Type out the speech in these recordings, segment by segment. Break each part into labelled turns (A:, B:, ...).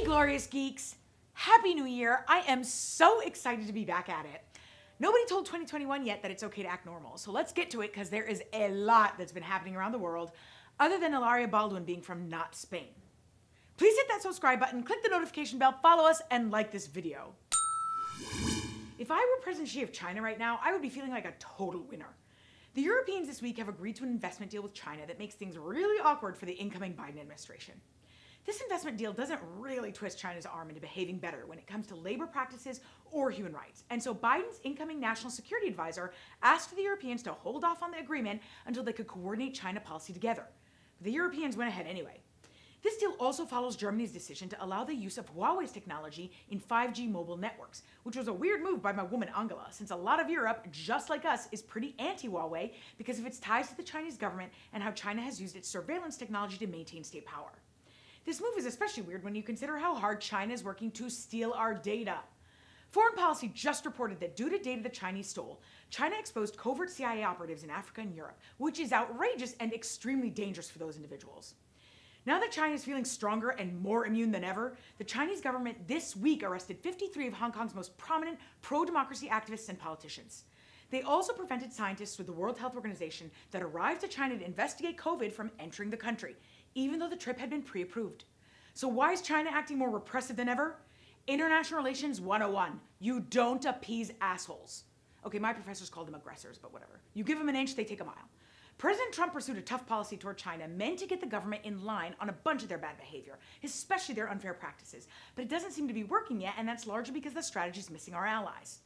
A: glorious geeks! Happy New Year! I am so excited to be back at it. Nobody told 2021 yet that it's okay to act normal, so let's get to it because there is a lot that's been happening around the world other than Ilaria Baldwin being from not Spain. Please hit that subscribe button, click the notification bell, follow us, and like this video. If I were President Xi of China right now, I would be feeling like a total winner. The Europeans this week have agreed to an investment deal with China that makes things really awkward for the incoming Biden administration. This investment deal doesn't really twist China's arm into behaving better when it comes to labor practices or human rights. And so Biden's incoming national security advisor asked the Europeans to hold off on the agreement until they could coordinate China policy together. But the Europeans went ahead anyway. This deal also follows Germany's decision to allow the use of Huawei's technology in 5G mobile networks, which was a weird move by my woman Angela, since a lot of Europe, just like us, is pretty anti-Huawei because of its ties to the Chinese government and how China has used its surveillance technology to maintain state power. This move is especially weird when you consider how hard China is working to steal our data. Foreign Policy just reported that due to data the Chinese stole, China exposed covert CIA operatives in Africa and Europe, which is outrageous and extremely dangerous for those individuals. Now that China is feeling stronger and more immune than ever, the Chinese government this week arrested 53 of Hong Kong's most prominent pro-democracy activists and politicians. They also prevented scientists with the World Health Organization that arrived to China to investigate COVID from entering the country, even though the trip had been pre-approved. So why is China acting more repressive than ever? International Relations 101. You don't appease assholes. Okay, my professors called them aggressors, but whatever. You give them an inch, they take a mile. President Trump pursued a tough policy toward China meant to get the government in line on a bunch of their bad behavior, especially their unfair practices. But it doesn't seem to be working yet, and that's largely because the strategy is missing our allies.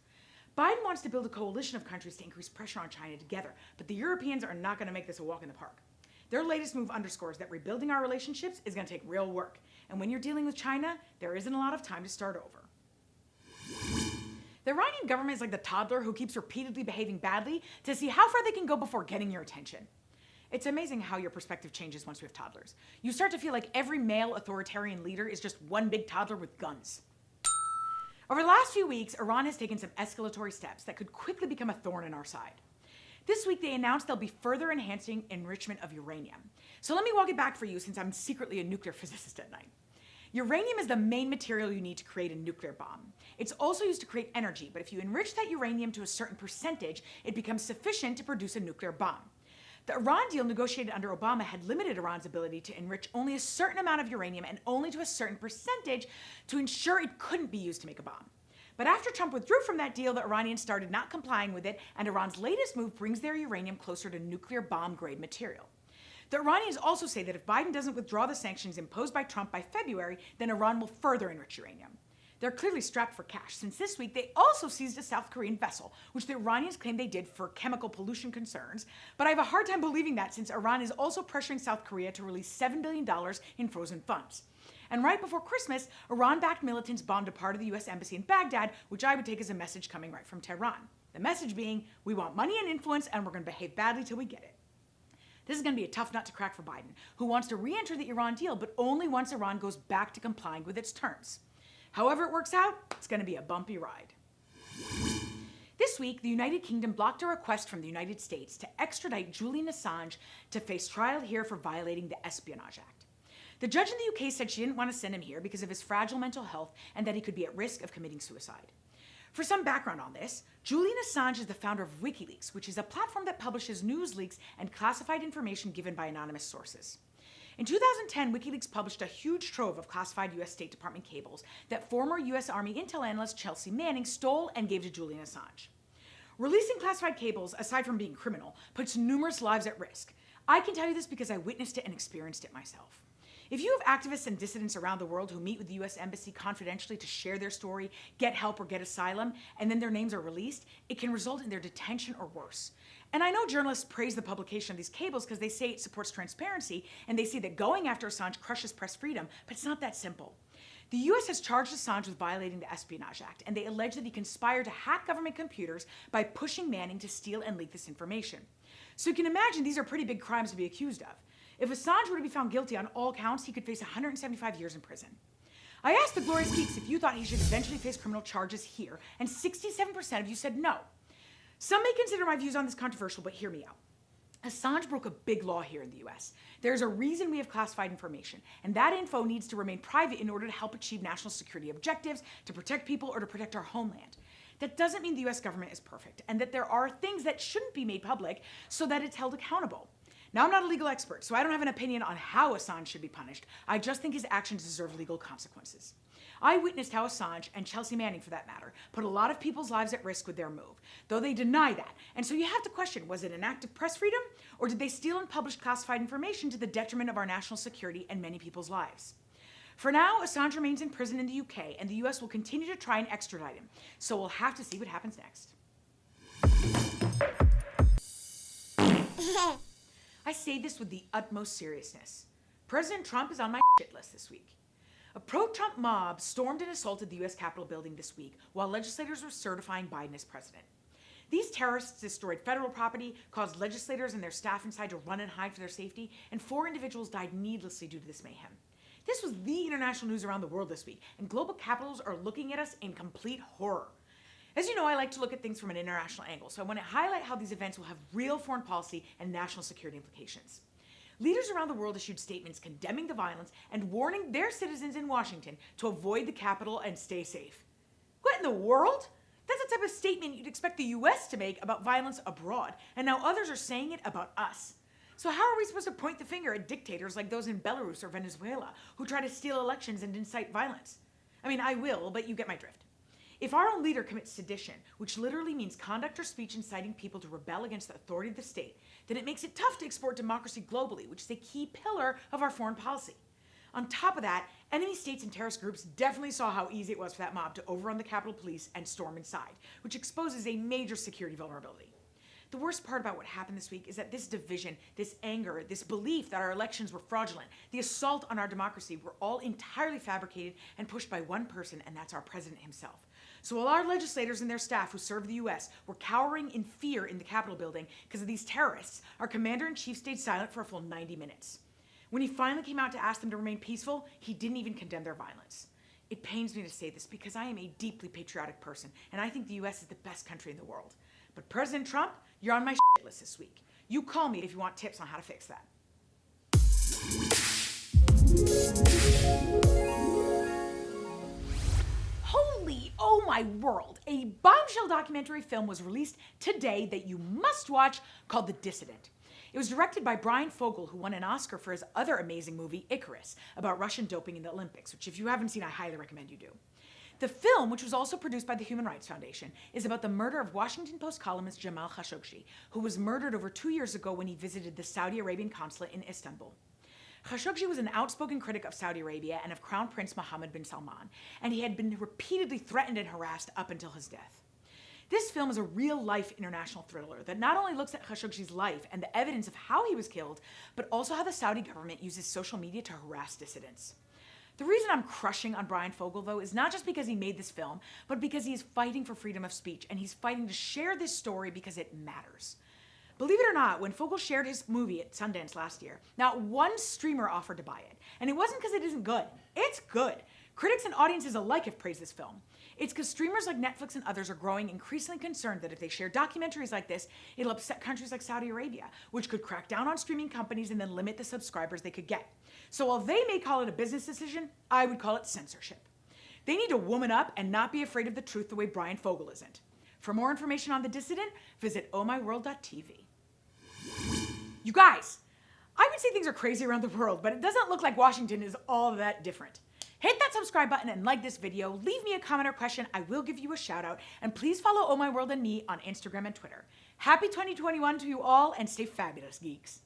A: Biden wants to build a coalition of countries to increase pressure on China together, but the Europeans are not going to make this a walk in the park. Their latest move underscores that rebuilding our relationships is going to take real work. And when you're dealing with China, there isn't a lot of time to start over. The Iranian government is like the toddler who keeps repeatedly behaving badly to see how far they can go before getting your attention. It's amazing how your perspective changes once you have toddlers. You start to feel like every male authoritarian leader is just one big toddler with guns. Over the last few weeks, Iran has taken some escalatory steps that could quickly become a thorn in our side. This week, they announced they'll be further enhancing enrichment of uranium. So let me walk it back for you since I'm secretly a nuclear physicist at night. Uranium is the main material you need to create a nuclear bomb. It's also used to create energy, but if you enrich that uranium to a certain percentage, it becomes sufficient to produce a nuclear bomb. The Iran deal negotiated under Obama had limited Iran's ability to enrich only a certain amount of uranium and only to a certain percentage to ensure it couldn't be used to make a bomb. But after Trump withdrew from that deal, the Iranians started not complying with it, and Iran's latest move brings their uranium closer to nuclear bomb-grade material. The Iranians also say that if Biden doesn't withdraw the sanctions imposed by Trump by February, then Iran will further enrich uranium. They're clearly strapped for cash, since this week they also seized a South Korean vessel, which the Iranians claim they did for chemical pollution concerns. But I have a hard time believing that, since Iran is also pressuring South Korea to release $7 billion in frozen funds. And right before Christmas, Iran-backed militants bombed a part of the U.S. Embassy in Baghdad, which I would take as a message coming right from Tehran. The message being, we want money and influence, and we're going to behave badly till we get it. This is going to be a tough nut to crack for Biden, who wants to re-enter the Iran deal, but only once Iran goes back to complying with its terms. However it works out, it's going to be a bumpy ride. This week, the United Kingdom blocked a request from the United States to extradite Julian Assange to face trial here for violating the Espionage Act. The judge in the UK said she didn't want to send him here because of his fragile mental health and that he could be at risk of committing suicide. For some background on this, Julian Assange is the founder of WikiLeaks, which is a platform that publishes news leaks and classified information given by anonymous sources. In 2010, WikiLeaks published a huge trove of classified U.S. State Department cables that former U.S. Army intel analyst Chelsea Manning stole and gave to Julian Assange. Releasing classified cables, aside from being criminal, puts numerous lives at risk. I can tell you this because I witnessed it and experienced it myself. If you have activists and dissidents around the world who meet with the U.S. Embassy confidentially to share their story, get help, or get asylum, and then their names are released, it can result in their detention or worse. And I know journalists praise the publication of these cables because they say it supports transparency, and they say that going after Assange crushes press freedom, but it's not that simple. The U.S. has charged Assange with violating the Espionage Act, and they allege that he conspired to hack government computers by pushing Manning to steal and leak this information. So you can imagine these are pretty big crimes to be accused of. If Assange were to be found guilty on all counts, he could face 175 years in prison. I asked the Glorious Geeks if you thought he should eventually face criminal charges here, and 67% of you said no. Some may consider my views on this controversial, but hear me out. Assange broke a big law here in the US. There's a reason we have classified information, and that info needs to remain private in order to help achieve national security objectives, to protect people, or to protect our homeland. That doesn't mean the US government is perfect, and that there are things that shouldn't be made public so that it's held accountable. Now, I'm not a legal expert, so I don't have an opinion on how Assange should be punished. I just think his actions deserve legal consequences. I witnessed how Assange, and Chelsea Manning for that matter, put a lot of people's lives at risk with their move, though they deny that. And so you have to question, was it an act of press freedom, or did they steal and publish classified information to the detriment of our national security and many people's lives? For now, Assange remains in prison in the UK, and the US will continue to try and extradite him, so we'll have to see what happens next. I say this with the utmost seriousness. President Trump is on my shit list this week. A pro-Trump mob stormed and assaulted the U.S. Capitol building this week while legislators were certifying Biden as president. These terrorists destroyed federal property, caused legislators and their staff inside to run and hide for their safety, and 4 individuals died needlessly due to this mayhem. This was the international news around the world this week, and global capitals are looking at us in complete horror. As you know, I like to look at things from an international angle, so I want to highlight how these events will have real foreign policy and national security implications. Leaders around the world issued statements condemning the violence and warning their citizens in Washington to avoid the Capitol and stay safe. What in the world? That's the type of statement you'd expect the US to make about violence abroad, and now others are saying it about us. So how are we supposed to point the finger at dictators like those in Belarus or Venezuela who try to steal elections and incite violence? I mean, I will, but you get my drift. If our own leader commits sedition, which literally means conduct or speech inciting people to rebel against the authority of the state, then it makes it tough to export democracy globally, which is a key pillar of our foreign policy. On top of that, enemy states and terrorist groups definitely saw how easy it was for that mob to overrun the Capitol Police and storm inside, which exposes a major security vulnerability. The worst part about what happened this week is that this division, this anger, this belief that our elections were fraudulent, the assault on our democracy were all entirely fabricated and pushed by one person, and that's our president himself. So while our legislators and their staff who serve the US were cowering in fear in the Capitol building because of these terrorists, our commander-in-chief stayed silent for a full 90 minutes. When he finally came out to ask them to remain peaceful, he didn't even condemn their violence. It pains me to say this because I am a deeply patriotic person, and I think the US is the best country in the world. But President Trump, you're on my shit list this week. You call me if you want tips on how to fix that. Holy, oh my world. A bombshell documentary film was released today that you must watch called The Dissident. It was directed by Brian Fogel, who won an Oscar for his other amazing movie, Icarus, about Russian doping in the Olympics, which if you haven't seen, I highly recommend you do. The film, which was also produced by the Human Rights Foundation, is about the murder of Washington Post columnist Jamal Khashoggi, who was murdered over 2 years ago when he visited the Saudi Arabian consulate in Istanbul. Khashoggi was an outspoken critic of Saudi Arabia and of Crown Prince Mohammed bin Salman, and he had been repeatedly threatened and harassed up until his death. This film is a real-life international thriller that not only looks at Khashoggi's life and the evidence of how he was killed, but also how the Saudi government uses social media to harass dissidents. The reason I'm crushing on Brian Fogel, though, is not just because he made this film, but because he is fighting for freedom of speech, and he's fighting to share this story because it matters. Believe it or not, when Fogel shared his movie at Sundance last year, not one streamer offered to buy it. And it wasn't because it isn't good. It's good. Critics and audiences alike have praised this film. It's because streamers like Netflix and others are growing increasingly concerned that if they share documentaries like this, it'll upset countries like Saudi Arabia, which could crack down on streaming companies and then limit the subscribers they could get. So while they may call it a business decision, I would call it censorship. They need to woman up and not be afraid of the truth the way Brian Fogel isn't. For more information on The Dissident, visit ohmyworld.tv. You guys, I would say things are crazy around the world, but it doesn't look like Washington is all that different. Hit that subscribe button and like this video. Leave me a comment or question. I will give you a shout out. And please follow Oh My World and me on Instagram and Twitter. Happy 2021 to you all, and stay fabulous, geeks.